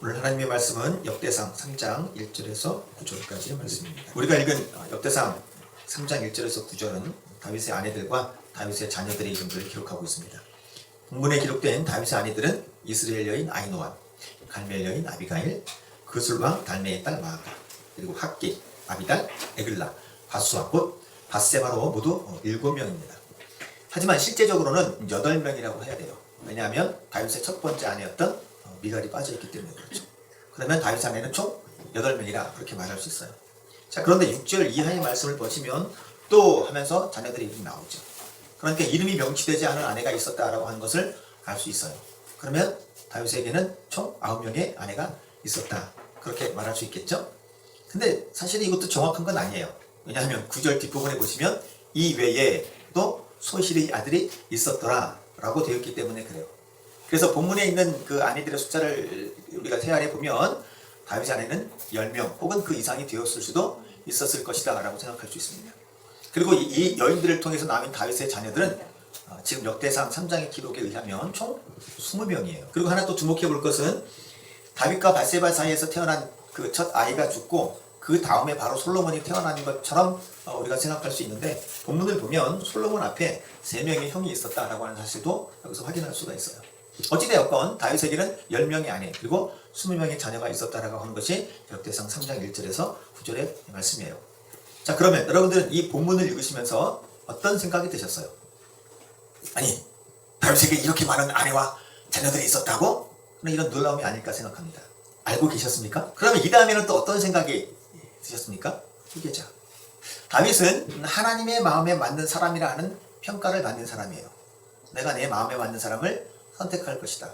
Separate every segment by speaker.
Speaker 1: 오늘 하나님의 말씀은 역대상 3장 1절에서 9절까지의 말씀입니다. 우리가 읽은 역대상 3장 1절에서 9절은 다윗의 아내들과 다윗의 자녀들의 이름들을 기록하고 있습니다. 본문에 기록된 다윗의 아내들은 이스라엘 여인 아히노암, 갈멜 여인 아비가일, 그술 왕 달메의 딸 마아가, 그리고 학기, 아비달, 에글라, 바수아, 곧 바세바로 모두 7명입니다. 하지만 실제적으로는 8명이라고 해야 돼요. 왜냐하면 다윗의 첫 번째 아내였던 미갈이 빠져있기 때문에 그렇죠. 그러면 다윗 아내는 총 8명이라 그렇게 말할 수 있어요. 자, 그런데 6절 이하의 말씀을 보시면 또 하면서 자녀들의 이름이 나오죠. 그러니까 이름이 명시되지 않은 아내가 있었다라고 하는 것을 알 수 있어요. 그러면 다윗에게는 총 9명의 아내가 있었다, 그렇게 말할 수 있겠죠. 근데 사실 이것도 정확한 건 아니에요. 왜냐하면 9절 뒷부분에 보시면 이 외에 또 소실의 아들이 있었더라 라고 되어 있기 때문에 그래요. 그래서 본문에 있는 그 아내들의 숫자를 우리가 세알해 보면 다윗의 아내는 10명 혹은 그 이상이 되었을 수도 있었을 것이다 라고 생각할 수 있습니다. 그리고 이 여인들을 통해서 나온 다윗의 자녀들은 지금 역대상 3장의 기록에 의하면 총 20명이에요. 그리고 하나 또 주목해 볼 것은 다윗과 바세바 사이에서 태어난 그 첫 아이가 죽고 그 다음에 바로 솔로몬이 태어난 것처럼 우리가 생각할 수 있는데, 본문을 보면 솔로몬 앞에 3명의 형이 있었다라고 하는 사실도 여기서 확인할 수가 있어요. 어찌되었건 다윗에게는 10명의 아내 그리고 20명의 자녀가 있었다라고 하는 것이 역대상 3장 1절에서 9절의 말씀이에요. 자, 그러면 여러분들은 이 본문을 읽으시면서 어떤 생각이 드셨어요? 아니, 다윗에게 이렇게 많은 아내와 자녀들이 있었다고? 이런 놀라움이 아닐까 생각합니다. 알고 계셨습니까? 그러면 이 다음에는 또 어떤 생각이 드셨습니까? 이게죠. 다윗은 하나님의 마음에 맞는 사람이라 하는 평가를 받는 사람이에요. 내가 내 마음에 맞는 사람을 선택할 것이다.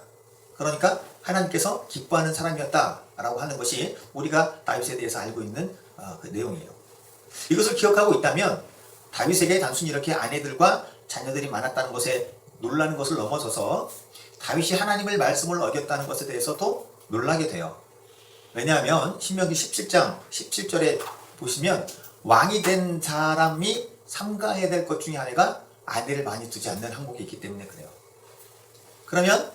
Speaker 1: 그러니까 하나님께서 기뻐하는 사람이었다라고 하는 것이 우리가 다윗에 대해서 알고 있는 그 내용이에요. 이것을 기억하고 있다면 다윗에게 단순히 이렇게 아내들과 자녀들이 많았다는 것에 놀라는 것을 넘어서서 다윗이 하나님의 말씀을 어겼다는 것에 대해서도 놀라게 돼요. 왜냐하면 신명기 17장 17절에 보시면 왕이 된 사람이 삼가해야 될 것 중에 하나가 아내를 많이 두지 않는 항목이 있기 때문에 그래요. 그러면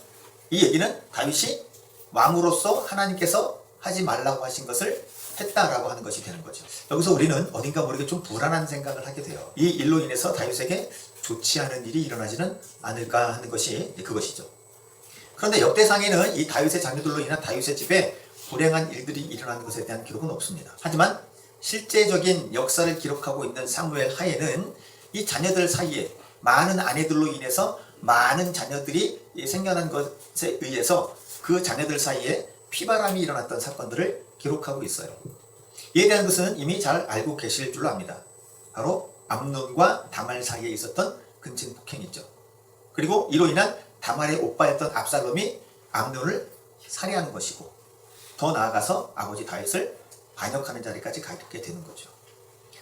Speaker 1: 이 얘기는 다윗이 왕으로서 하나님께서 하지 말라고 하신 것을 했다라고 하는 것이 되는 거죠. 여기서 우리는 어딘가 모르게 좀 불안한 생각을 하게 돼요. 이 일로 인해서 다윗에게 좋지 않은 일이 일어나지는 않을까 하는 것이 그것이죠. 그런데 역대상에는 이 다윗의 자녀들로 인한 다윗의 집에 불행한 일들이 일어나는 것에 대한 기록은 없습니다. 하지만 실제적인 역사를 기록하고 있는 사무엘 하에는 이 자녀들 사이에 많은 아내들로 인해서 많은 자녀들이 생겨난 것에 의해서 그 자녀들 사이에 피바람이 일어났던 사건들을 기록하고 있어요. 이에 대한 것은 이미 잘 알고 계실 줄로 압니다. 바로 암논과 다말 사이에 있었던 근친 폭행이죠. 그리고 이로 인한 다말의 오빠였던 압살롬이 암논을 살해하는 것이고, 더 나아가서 아버지 다윗을 반역하는 자리까지 가게 되는 거죠.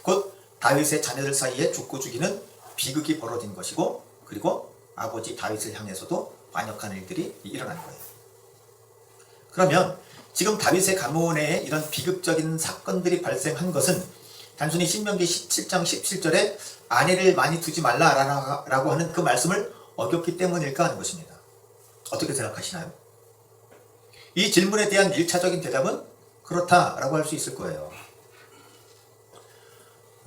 Speaker 1: 곧 다윗의 자녀들 사이에 죽고 죽이는 비극이 벌어진 것이고, 그리고 아버지 다윗을 향해서도 반역하는 일들이 일어난 거예요. 그러면 지금 다윗의 가문에 이런 비극적인 사건들이 발생한 것은 단순히 신명기 17장 17절에 아내를 많이 두지 말라라고 하는 그 말씀을 어겼기 때문일까 하는 것입니다. 어떻게 생각하시나요? 이 질문에 대한 1차적인 대답은 그렇다라고 할 수 있을 거예요.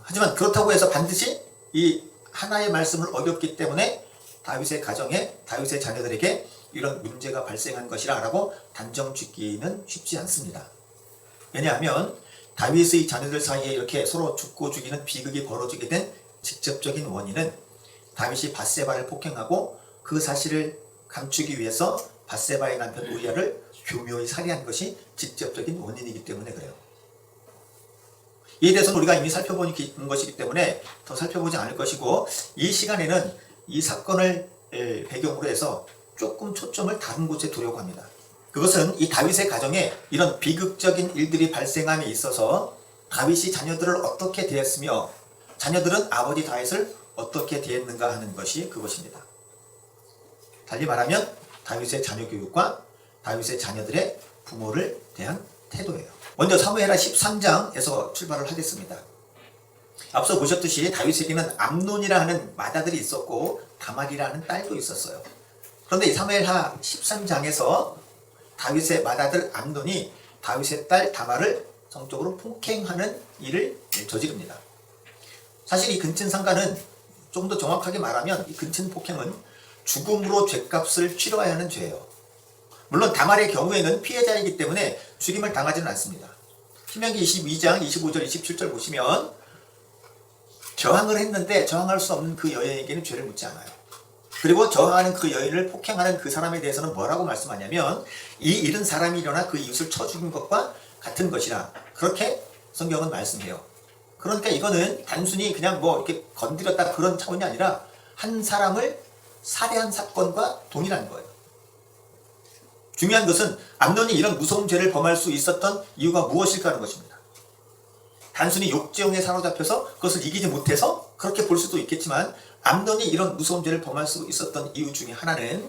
Speaker 1: 하지만 그렇다고 해서 반드시 이 하나의 말씀을 어겼기 때문에 다윗의 가정에, 다윗의 자녀들에게 이런 문제가 발생한 것이라 라고 단정 짓기는 쉽지 않습니다. 왜냐하면 다윗의 자녀들 사이에 이렇게 서로 죽고 죽이는 비극이 벌어지게 된 직접적인 원인은 다윗이 바세바를 폭행하고 그 사실을 감추기 위해서 바세바의 남편 우리아를 교묘히 살해한 것이 직접적인 원인이기 때문에 그래요. 이에 대해서는 우리가 이미 살펴본 것이기 때문에 더 살펴보지 않을 것이고, 이 시간에는 이 사건을 배경으로 해서 조금 초점을 다른 곳에 두려고 합니다. 그것은 이 다윗의 가정에 이런 비극적인 일들이 발생함에 있어서 다윗이 자녀들을 어떻게 대했으며 자녀들은 아버지 다윗을 어떻게 대했는가 하는 것이 그것입니다. 달리 말하면 다윗의 자녀 교육과 다윗의 자녀들의 부모를 대한 태도예요. 먼저 사무엘하 13장에서 출발을 하겠습니다. 앞서 보셨듯이 다윗에게는 암논이라 하는 맏아들이 있었고 다말이라는 딸도 있었어요. 그런데 이 사무엘하 13장에서 다윗의 맏아들 암논이 다윗의 딸 다말을 성적으로 폭행하는 일을 저지릅니다. 사실 이 근친상간은 좀 더 정확하게 말하면 이 근친 폭행은 죽음으로 죗값을 치러야 하는 죄예요. 물론 다말의 경우에는 피해자이기 때문에 죽임을 당하지는 않습니다. 신명기 22장 25절 27절 보시면 저항을 했는데 저항할 수 없는 그 여인에게는 죄를 묻지 않아요. 그리고 저항하는 그 여인을 폭행하는 그 사람에 대해서는 뭐라고 말씀하냐면 이 일은 사람이 일어나 그 이웃을 쳐 죽인 것과 같은 것이라 그렇게 성경은 말씀해요. 그러니까 이거는 단순히 그냥 뭐 이렇게 건드렸다 그런 차원이 아니라 한 사람을 살해한 사건과 동일한 거예요. 중요한 것은 암논이 이런 무서운 죄를 범할 수 있었던 이유가 무엇일까 하는 것입니다. 단순히 욕정에 사로잡혀서 그것을 이기지 못해서 그렇게 볼 수도 있겠지만 암논이 이런 무서운 죄를 범할 수 있었던 이유 중에 하나는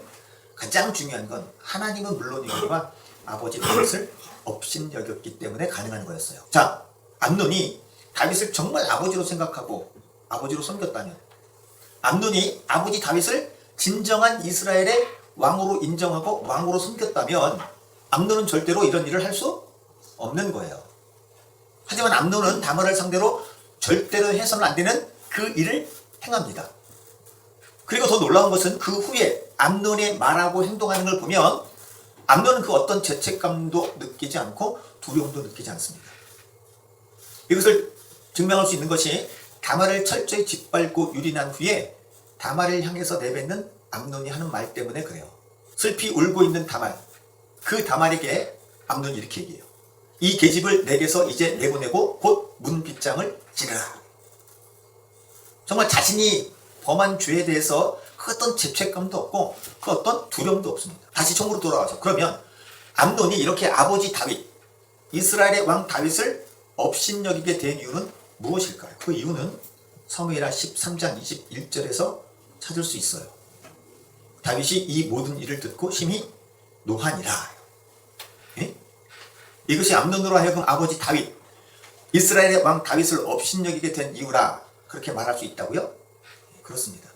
Speaker 1: 가장 중요한 건 하나님은 물론이거니와 아버지 다윗을 업신여겼기 때문에 가능한 거였어요. 자, 암논이 다윗을 정말 아버지로 생각하고 아버지로 섬겼다면 암논이 아버지 다윗을 진정한 이스라엘의 왕으로 인정하고 왕으로 섬겼다면 암논은 절대로 이런 일을 할 수 없는 거예요. 하지만 암논은 다말을 상대로 절대로 해서는 안 되는 그 일을 행합니다. 그리고 더 놀라운 것은 그 후에 암논의 말하고 행동하는 걸 보면 암논은 그 어떤 죄책감도 느끼지 않고 두려움도 느끼지 않습니다. 이것을 증명할 수 있는 것이 다말을 철저히 짓밟고 유린한 후에 다말을 향해서 내뱉는 암논이 하는 말 때문에 그래요. 슬피 울고 있는 다말, 그 다말에게 암논이 이렇게 얘기해요. 이 계집을 내게서 이제 내보내고 곧 문빗장을 지르라. 정말 자신이 범한 죄에 대해서 그 어떤 죄책감도 없고 그 어떤 두려움도 없습니다. 다시 총으로 돌아와서 그러면 암논이 이렇게 아버지 다윗, 이스라엘의 왕 다윗을 업신여기게 된 이유는 무엇일까요? 그 이유는 사무엘하 13장 21절에서 찾을 수 있어요. 다윗이 이 모든 일을 듣고 심히 노하니라. 예? 이것이 암논으로 하여금 아버지 다윗, 이스라엘의 왕 다윗을 업신여기게 된 이유라 그렇게 말할 수 있다고요? 그렇습니다.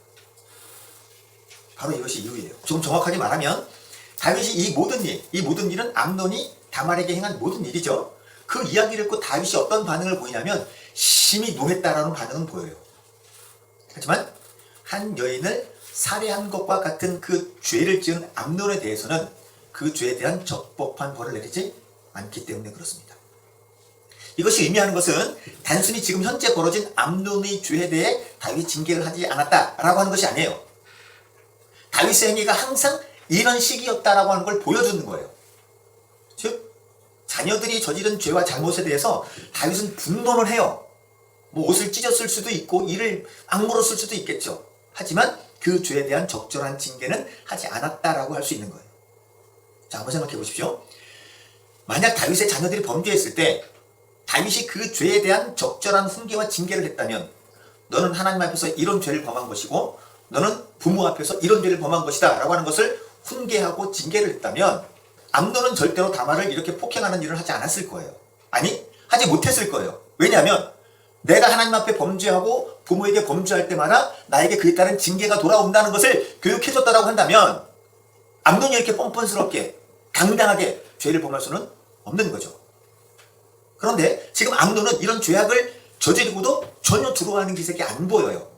Speaker 1: 바로 이것이 이유예요. 좀 정확하게 말하면 다윗이 이 모든 일은 암논이 다말에게 행한 모든 일이죠. 그 이야기를 듣고 다윗이 어떤 반응을 보이냐면 심히 노했다라는 반응은 보여요. 하지만 한 여인을 살해한 것과 같은 그 죄를 지은 암논에 대해서는 그 죄에 대한 적법한 벌을 내리지 않기 때문에 그렇습니다. 이것이 의미하는 것은 단순히 지금 현재 벌어진 암논의 죄에 대해 다윗이 징계를 하지 않았다라고 하는 것이 아니에요. 다윗의 행위가 항상 이런 식이었다라고 하는 걸 보여주는 거예요. 즉 자녀들이 저지른 죄와 잘못에 대해서 다윗은 분노를 해요. 뭐 옷을 찢었을 수도 있고 이를 악물었을 수도 있겠죠. 하지만 그 죄에 대한 적절한 징계는 하지 않았다라고 할 수 있는 거예요. 자, 한번 생각해 보십시오. 만약 다윗의 자녀들이 범죄했을 때 다윗이 그 죄에 대한 적절한 훈계와 징계를 했다면 너는 하나님 앞에서 이런 죄를 범한 것이고 너는 부모 앞에서 이런 죄를 범한 것이다 라고 하는 것을 훈계하고 징계를 했다면 암논은 절대로 다말을 이렇게 폭행하는 일을 하지 않았을 거예요. 아니, 하지 못했을 거예요. 왜냐하면 내가 하나님 앞에 범죄하고 부모에게 범죄할 때마다 나에게 그에 따른 징계가 돌아온다는 것을 교육해줬다라고 한다면 암논이 이렇게 뻔뻔스럽게 당당하게 죄를 범할 수는 없는 거죠. 그런데 지금 암논은 이런 죄악을 저지르고도 전혀 두려워하는 기색이 안 보여요.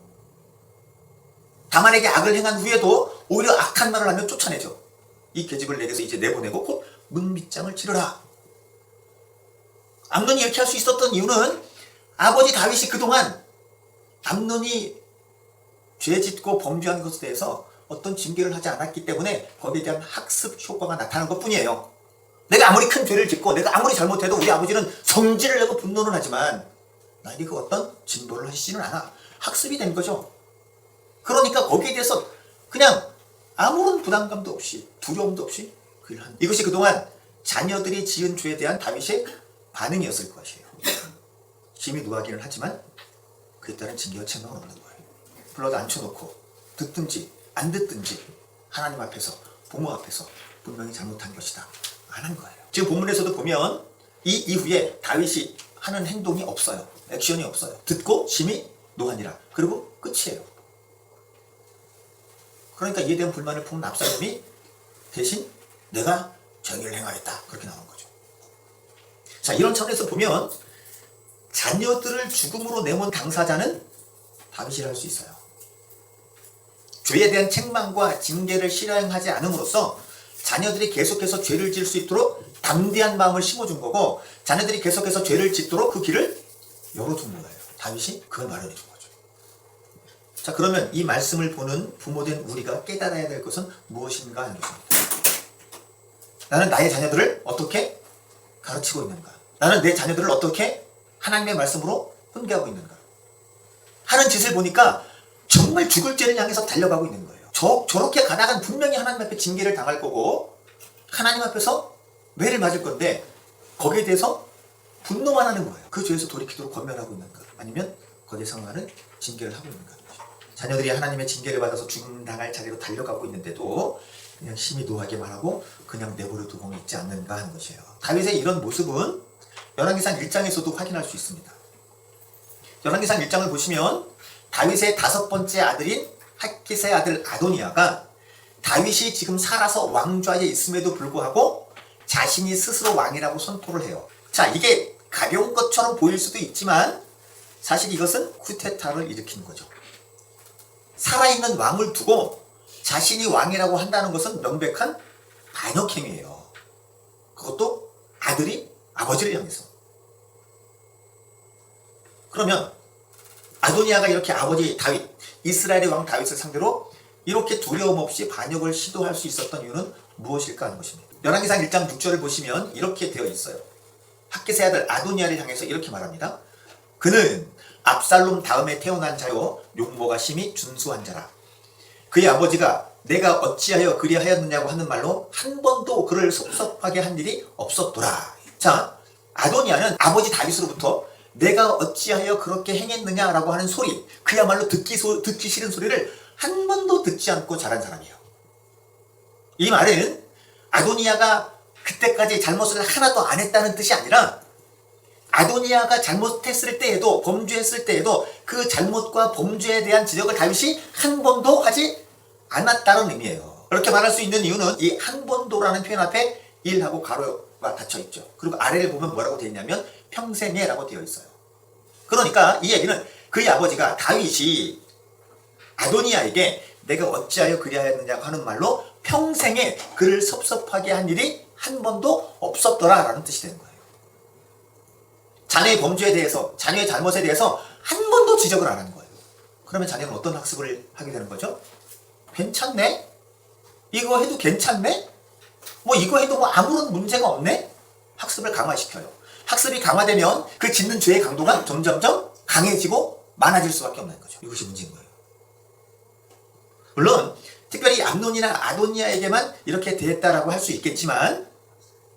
Speaker 1: 다말에게 악을 행한 후에도 오히려 악한 말을 하며 쫓아내죠. 이 계집을 내게서 이제 내보내고 곧 문빗장을 치르라. 암논이 이렇게 할 수 있었던 이유는 아버지 다윗이 그동안 암논이 죄짓고 범죄한 것에 대해서 어떤 징계를 하지 않았기 때문에 거기에 대한 학습 효과가 나타난 것뿐이에요. 내가 아무리 큰 죄를 짓고 내가 아무리 잘못해도 우리 아버지는 성질을 내고 분노는 하지만 나에게 그 어떤 진보를 하시지는 않아. 학습이 된 거죠. 그러니까 거기에 대해서 그냥 아무런 부담감도 없이 두려움도 없이 그 일을 한. 이것이 그동안 자녀들이 지은 죄에 대한 다윗의 반응이었을 것이에요. 심히 노하기는 하지만 그에 따른 징계와 책망은 없는 거예요. 불러도 앉혀놓고 듣든지 안 듣든지 하나님 앞에서 부모 앞에서 분명히 잘못한 것이다 안 한 거예요. 지금 본문에서도 보면 이 이후에 다윗이 하는 행동이 없어요. 액션이 없어요. 듣고 심히 노하니라. 그리고 끝이에요. 그러니까 이에 대한 불만을 품은 압살롬이 대신 내가 정의를 행하겠다. 그렇게 나온 거죠. 자, 이런 차원에서 보면 자녀들을 죽음으로 내몬 당사자는 다윗이라 할 수 있어요. 죄에 대한 책망과 징계를 실행하지 않음으로써 자녀들이 계속해서 죄를 지을 수 있도록 담대한 마음을 심어준 거고, 자녀들이 계속해서 죄를 짓도록 그 길을 열어준 거예요. 다윗이 그걸 마련해 준 거죠. 자, 그러면 이 말씀을 보는 부모된 우리가 깨달아야 될 것은 무엇인가 하는 것입니다. 나는 나의 자녀들을 어떻게 가르치고 있는가? 나는 내 자녀들을 어떻게 하나님의 말씀으로 훈계하고 있는가? 하는 짓을 보니까 정말 죽을 죄를 향해서 달려가고 있는 거예요. 저렇게 가다간 분명히 하나님 앞에 징계를 당할 거고 하나님 앞에서 매를 맞을 건데 거기에 대해서 분노만 하는 거예요. 그 죄에서 돌이키도록 권면하고 있는가? 아니면 거기에 상응하는 징계를 하고 있는가? 자녀들이 하나님의 징계를 받아서 죽음당할 자리로 달려가고 있는데도 그냥 심히 노하게 말하고 그냥 내버려 두고 있지 않는가 하는 것이에요. 다윗의 이런 모습은 열왕기상 1장에서도 확인할 수 있습니다. 열왕기상 1장을 보시면 다윗의 5번째 아들인 핫깃의 아들 아도니아가 다윗이 지금 살아서 왕좌에 있음에도 불구하고 자신이 스스로 왕이라고 선포를 해요. 자, 이게 가벼운 것처럼 보일 수도 있지만 사실 이것은 쿠데타를 일으킨 거죠. 살아있는 왕을 두고 자신이 왕이라고 한다는 것은 명백한 반역행위예요. 그것도 아들이 아버지를 향해서. 그러면 아도니아가 이렇게 아버지 다윗, 이스라엘의 왕 다윗을 상대로 이렇게 두려움 없이 반역을 시도할 수 있었던 이유는 무엇일까 하는 것입니다. 열왕기상 1장 6절을 보시면 이렇게 되어 있어요. 핫깃의 아들 아도니아를 향해서 이렇게 말합니다. 그는 압살롬 다음에 태어난 자요 용모가 심히 준수한 자라. 그의 아버지가 내가 어찌하여 그리하였느냐고 하는 말로 한 번도 그를 섭섭하게 한 일이 없었더라. 자, 아도니아는 아버지 다윗으로부터 내가 어찌하여 그렇게 행했느냐라고 하는 소리, 그야말로 듣기 싫은 소리를 한 번도 듣지 않고 자란 사람이에요. 이 말은 아도니아가 그때까지 잘못을 하나도 안 했다는 뜻이 아니라 아도니아가 잘못했을 때에도, 범죄했을 때에도 그 잘못과 범죄에 대한 지적을 다윗이 한 번도 하지 않았다는 의미예요. 그렇게 말할 수 있는 이유는 이 한 번도라는 표현 앞에 1하고 가로가 닫혀 있죠. 그리고 아래를 보면 뭐라고 되어 있냐면 평생에 라고 되어 있어요. 그러니까 이 얘기는 그의 아버지가 다윗이 아도니아에게 내가 어찌하여 그리하였느냐고 하는 말로 평생에 그를 섭섭하게 한 일이 한 번도 없었더라 라는 뜻이 되는 거예요. 자녀의 범죄에 대해서, 자녀의 잘못에 대해서 한 번도 지적을 안 하는 거예요. 그러면 자녀는 어떤 학습을 하게 되는 거죠? 괜찮네? 이거 해도 괜찮네? 뭐 이거 해도 뭐 아무런 문제가 없네? 학습을 강화시켜요. 학습이 강화되면 그 짓는 죄의 강도가 점점점 강해지고 많아질 수밖에 없는 거죠. 이것이 문제인 거예요. 물론 특별히 암논이나 아도니아에게만 이렇게 대했다라고 할 수 있겠지만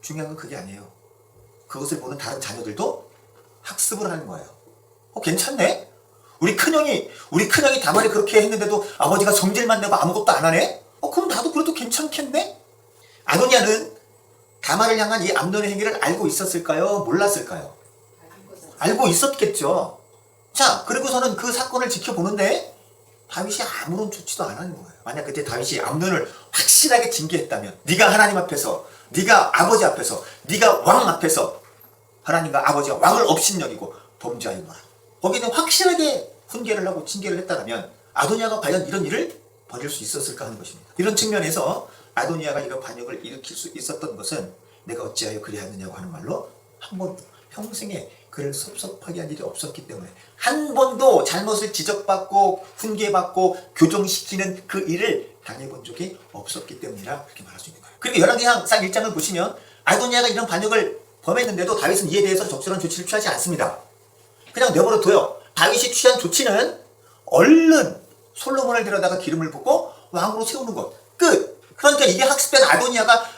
Speaker 1: 중요한 건 그게 아니에요. 그것을 보는 다른 자녀들도 학습을 하는 거예요. 괜찮네? 우리 큰형이 다말이 그렇게 했는데도 아버지가 성질만 내고 아무것도 안 하네? 그럼 나도 그래도 괜찮겠네? 아도니아는 다말을 향한 이 암논의 행위를 알고 있었을까요? 몰랐을까요? 알고 있었겠죠. 자, 그리고서는 그 사건을 지켜보는데 다윗이 아무런 조치도 안 하는 거예요. 만약 그때 다윗이 암논을 확실하게 징계했다면, 네가 하나님 앞에서, 네가 아버지 앞에서, 네가 왕 앞에서 하나님과 아버지가 왕을 업신여기고 범죄하였노라. 거기는 확실하게 훈계를 하고 징계를 했다면 아도니아가 과연 이런 일을 벌일 수 있었을까 하는 것입니다. 이런 측면에서 아도니아가 이런 반역을 일으킬 수 있었던 것은 내가 어찌하여 그리하였느냐고 하는 말로 한 번도 평생에 그를 섭섭하게 한 일이 없었기 때문에, 한 번도 잘못을 지적받고 훈계받고 교정시키는 그 일을 당해본 적이 없었기 때문이라 그렇게 말할 수 있는 거예요. 그리고 열왕기상 1장을 보시면 아도니아가 이런 반역을 범했는데도 다윗은 이에 대해서 적절한 조치를 취하지 않습니다. 그냥 내버려 둬요. 다윗이 취한 조치는 얼른 솔로몬을 데려다가 기름을 붓고 왕으로 세우는 것. 끝. 그러니까 이게 학습된 아도니아가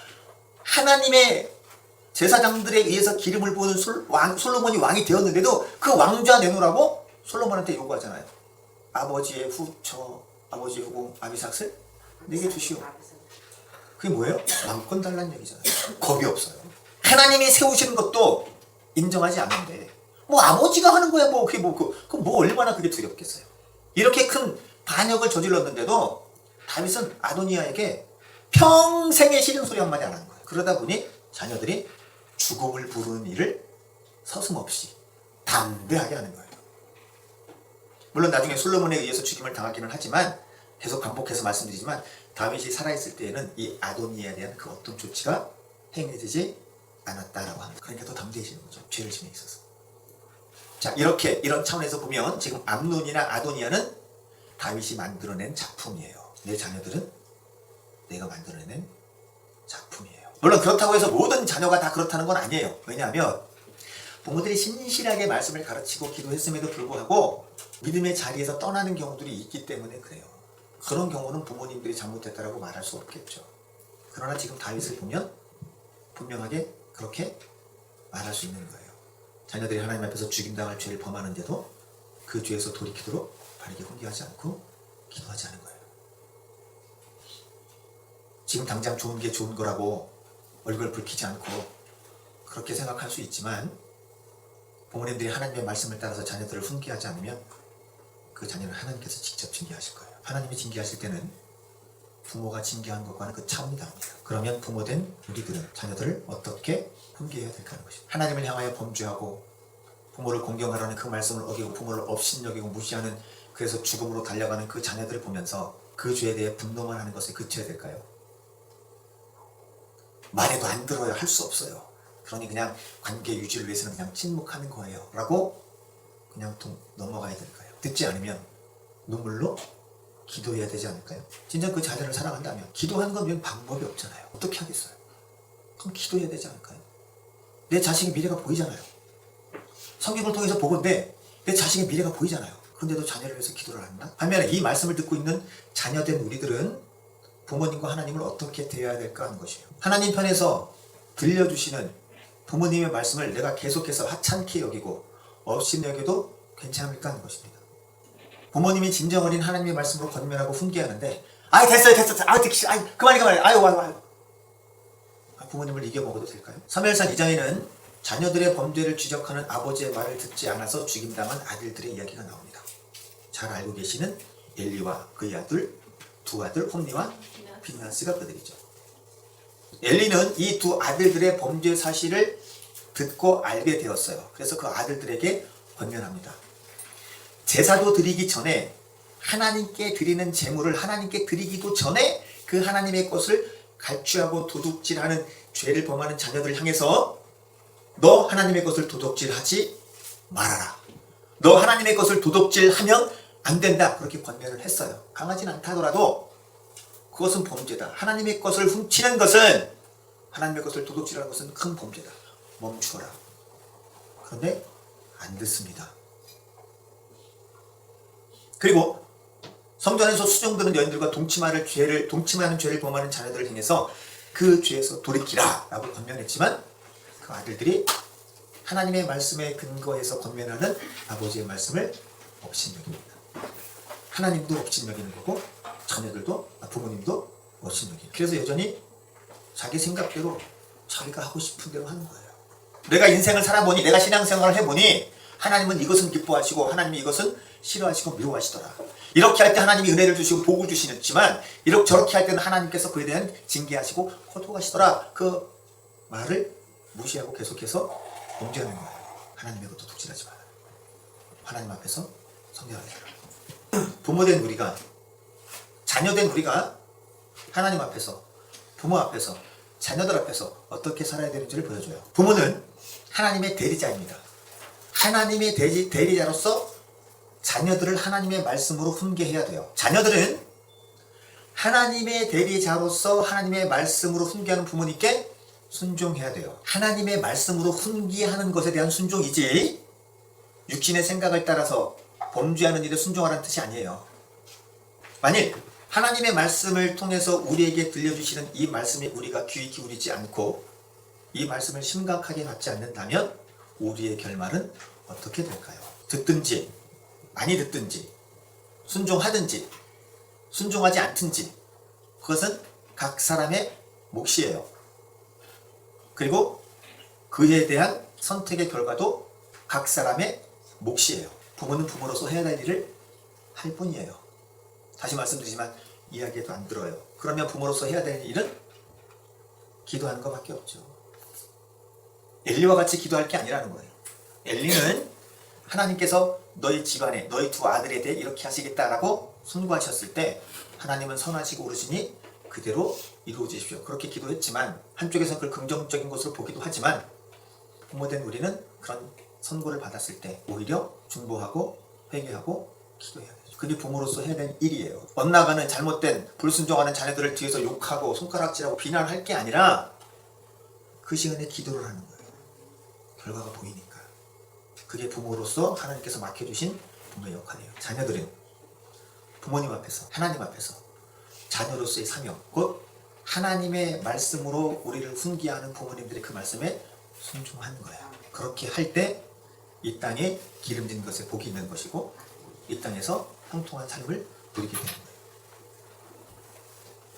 Speaker 1: 하나님의 제사장들에 의해서 기름을 부은 솔로몬이 왕이 되었는데도 그 왕좌 내놓으라고 솔로몬한테 요구하잖아요. 아버지의 후처, 아버지의 후궁 아비삭을 내게 주시오. 그게 뭐예요? 왕권 달라는 얘기잖아요. 겁이 없어요. 하나님이 세우시는 것도 인정하지 않는데 뭐 아버지가 하는 거야 뭐 그게 뭐 얼마나 그게 두렵겠어요. 이렇게 큰 반역을 저질렀는데도 다윗은 아도니아에게 평생에 싫은 소리 한마디 안 하는 거예요. 그러다 보니 자녀들이 죽음을 부르는 일을 서슴없이 담대하게 하는 거예요. 물론 나중에 솔로몬에 의해서 죽임을 당하기는 하지만 계속 반복해서 말씀드리지만 다윗이 살아있을 때에는 이 아도니아에 대한 그 어떤 조치가 행해지지 않았다라고 합니다. 그러니까 더 담대해지는 거죠. 죄를 지에 있어서. 자, 이런 차원에서 보면 지금 암논이나 아도니아는 다윗이 만들어낸 작품이에요. 내 자녀들은 내가 만들어낸 작품이에요. 물론 그렇다고 해서 모든 자녀가 다 그렇다는 건 아니에요. 왜냐하면 부모들이 신실하게 말씀을 가르치고 기도했음에도 불구하고 믿음의 자리에서 떠나는 경우들이 있기 때문에 그래요. 그런 경우는 부모님들이 잘못했다라고 말할 수 없겠죠. 그러나 지금 다윗을 보면 분명하게 그렇게 말할 수 있는 거예요. 자녀들이 하나님 앞에서 죽임당할 죄를 범하는데도 그 죄에서 돌이키도록 바르게 훈계하지 않고 기도하지 않은 거예요. 지금 당장 좋은 게 좋은 거라고 얼굴 붉히지 않고 그렇게 생각할 수 있지만 부모님들이 하나님의 말씀을 따라서 자녀들을 훈계하지 않으면 그 자녀를 하나님께서 직접 징계하실 거예요. 하나님이 징계하실 때는 부모가 징계한 것과는 그 차원이 다릅니다. 그러면 부모된 우리들은 자녀들을 어떻게 훈계해야 될까 하는 것입니다. 하나님을 향하여 범죄하고 부모를 공경하라는 그 말씀을 어기고 부모를 업신여기고 무시하는, 그래서 죽음으로 달려가는 그 자녀들을 보면서 그 죄에 대해 분노만 하는 것에 그쳐야 될까요? 말해도 안 들어요. 할 수 없어요. 그러니 그냥 관계 유지를 위해서는 그냥 침묵하는 거예요 라고 그냥 넘어가야 될까요? 듣지 않으면 눈물로 기도해야 되지 않을까요? 진짜 그 자녀를 사랑한다면 기도하는 건 방법이 없잖아요. 어떻게 하겠어요? 그럼 기도해야 되지 않을까요? 내 자식의 미래가 보이잖아요. 성경을 통해서 보건데 내 자식의 미래가 보이잖아요. 그런데도 자녀를 위해서 기도를 한다? 반면에 이 말씀을 듣고 있는 자녀된 우리들은 부모님과 하나님을 어떻게 대해야 될까 하는 것이에요. 하나님 편에서 들려주시는 부모님의 말씀을 내가 계속해서 하찮게 여기고 업신여겨도 괜찮을까 하는 것입니다. 부모님이 진정 어린 하나님의 말씀으로 권면하고 훈계하는데 됐어요. 그만해. 아유. 부모님을 이겨먹어도 될까요? 사무엘상 2장에는 자녀들의 범죄를 지적하는 아버지의 말을 듣지 않아서 죽임당한 아들들의 이야기가 나옵니다. 잘 알고 계시는 엘리와 그의 아들, 두 아들 홈리와 비나스가 그들이죠. 엘리는 이 두 아들들의 범죄 사실을 듣고 알게 되었어요. 그래서 그 아들들에게 권면합니다. 제사도 드리기 전에 하나님께 드리는 제물을 하나님께 드리기도 전에 그 하나님의 것을 갈취하고 도둑질하는 죄를 범하는 자녀들을 향해서 너 하나님의 것을 도둑질하지 말아라. 너 하나님의 것을 도둑질하면 안 된다. 그렇게 권면을 했어요. 강하진 않다 하더라도 그것은 범죄다. 하나님의 것을 훔치는 것은, 하나님의 것을 도둑질하는 것은 큰 범죄다. 멈추어라. 그런데 안 듣습니다. 그리고 성전 안에서 수종드는 여인들과 동침하는 죄를 범하는 자녀들을 향해서 그 죄에서 돌이키라 라고 권면했지만 그 아들들이 하나님의 말씀에 근거해서 권면하는 아버지의 말씀을 업신여깁니다. 하나님도 업신여기는 거고 부모님도 업신여기는. 그래서 여전히 자기 생각대로 자기가 하고 싶은 대로 하는 거예요. 내가 인생을 살아보니, 내가 신앙생활을 해보니 하나님은 이것은 기뻐하시고 하나님이 이것은 싫어하시고 미워하시더라. 이렇게 할 때 하나님이 은혜를 주시고 복을 주시지만 저렇게 할 때는 하나님께서 그에 대한 징계하시고 호도하시더라. 그 말을 무시하고 계속해서 범죄하는 거예요. 하나님의 것도 독질하지 마라. 하나님 앞에서 성결하게 하라. 부모된 우리가, 자녀된 우리가 하나님 앞에서, 부모 앞에서, 자녀들 앞에서 어떻게 살아야 되는지를 보여줘요. 부모는 하나님의 대리자입니다. 하나님의 대리자로서 자녀들을 하나님의 말씀으로 훈계해야 돼요. 자녀들은 하나님의 대리자로서 하나님의 말씀으로 훈계하는 부모님께 순종해야 돼요. 하나님의 말씀으로 훈계하는 것에 대한 순종이지 육신의 생각을 따라서 범죄하는 일에 순종하라는 뜻이 아니에요. 만일 하나님의 말씀을 통해서 우리에게 들려주시는 이 말씀에 우리가 귀 기울이지 않고 이 말씀을 심각하게 받지 않는다면 우리의 결말은 어떻게 될까요? 듣든지, 많이 듣든지, 순종하든지, 순종하지 않든지, 그것은 각 사람의 몫이에요. 그리고 그에 대한 선택의 결과도 각 사람의 몫이에요. 부모는 부모로서 해야 할 일을 할 뿐이에요. 다시 말씀드리지만 이야기해도 안 들어요. 그러면 부모로서 해야 될 일은 기도하는 것밖에 없죠. 엘리와 같이 기도할 게 아니라는 거예요. 엘리는 하나님께서 너희 집안에 너희 두 아들에 대해 이렇게 하시겠다라고 선고하셨을 때 하나님은 선하시고 오르시니 그대로 이루어지십시오. 그렇게 기도했지만 한쪽에서 그걸 긍정적인 것으로 보기도 하지만 부모된 우리는 그런 선고를 받았을 때 오히려 중보하고 회개하고 기도해야 되죠. 그게 부모로서 해야 되는 일이에요. 엇나가는 잘못된 불순종하는 자녀들을 뒤에서 욕하고 손가락질하고 비난할 게 아니라 그 시간에 기도를 하는 거예요. 결과가 보이니까. 그게 부모로서 하나님께서 맡겨주신 부모의 역할이에요. 자녀들은 부모님 앞에서 하나님 앞에서 자녀로서의 사명 곧 하나님의 말씀으로 우리를 훈계하는 부모님들의 그 말씀에 순종하는 거예요. 그렇게 할 때 이 땅에 기름진 것에 복이 있는 것이고 이 땅에서 형통한 삶을 누리게 되는 거예요.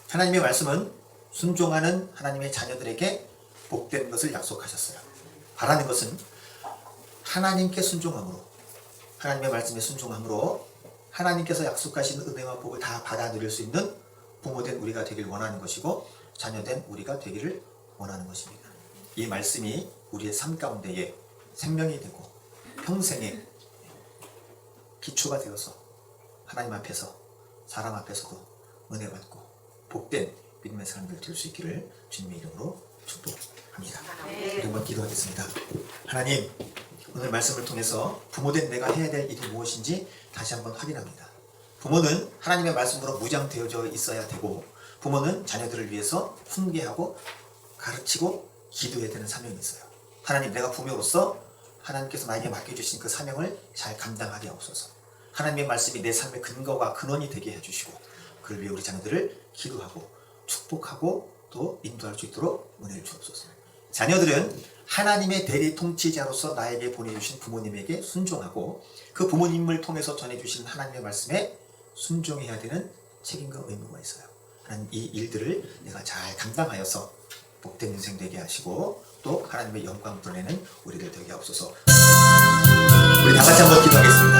Speaker 1: 하나님의 말씀은 순종하는 하나님의 자녀들에게 복된 것을 약속하셨어요. 바라는 것은 하나님께 순종함으로 하나님의 말씀에 순종함으로 하나님께서 약속하신 은혜와 복을 다 받아 누릴 수 있는 부모된 우리가 되길 원하는 것이고 자녀된 우리가 되기를 원하는 것입니다. 이 말씀이 우리의 삶 가운데에 생명이 되고 평생의 기초가 되어서 하나님 앞에서 사람 앞에서도 은혜 받고 복된 믿음의 사람들 될 수 있기를 주님의 이름으로 축복합니다. 우리 한번 기도하겠습니다. 하나님, 오늘 말씀을 통해서 부모된 내가 해야 될 일이 무엇인지 다시 한번 확인합니다. 부모는 하나님의 말씀으로 무장되어져 있어야 되고 부모는 자녀들을 위해서 훈계하고 가르치고 기도해야 되는 사명이 있어요. 하나님, 내가 부모로서 하나님께서 나에게 맡겨주신 그 사명을 잘 감당하게 하옵소서. 하나님의 말씀이 내 삶의 근거와 근원이 되게 해주시고 그를 위해 우리 자녀들을 기도하고 축복하고 또 인도할 수 있도록 은혜를 주옵소서. 자녀들은 하나님의 대리 통치자로서 나에게 보내주신 부모님에게 순종하고 그 부모님을 통해서 전해주신 하나님의 말씀에 순종해야 되는 책임과 의무가 있어요. 하나님, 이 일들을 내가 잘 감당하여서 복된 인생 되게 하시고 또 하나님의 영광 드러내는 우리들 되게 하옵소서. 우리 다 같이 한번 기도하겠습니다.